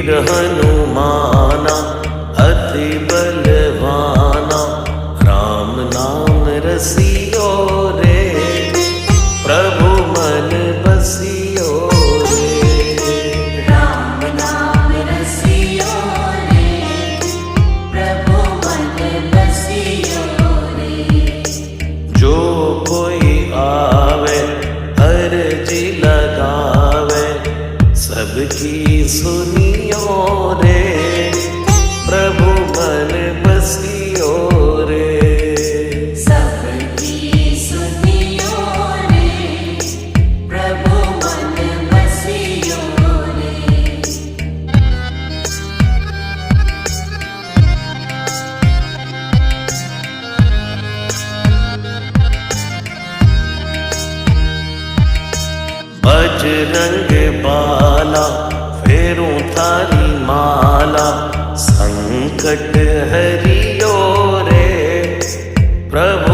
वीर हनुमाना अति बलवाना, राम नाम रसियो रे, प्रभु मन बसियो रे। राम नाम रसियो रे, प्रभु मन बसियो रे। जो कोई आवे अर्जी लगावे, सबकी सुनियो रे, प्रभु मन बसियो रे। सबकी सुनियो रे, प्रभु मन बसियो रे। बजरंग बाला फेरूं थारी माला, संकट हरियो रे, प्रभु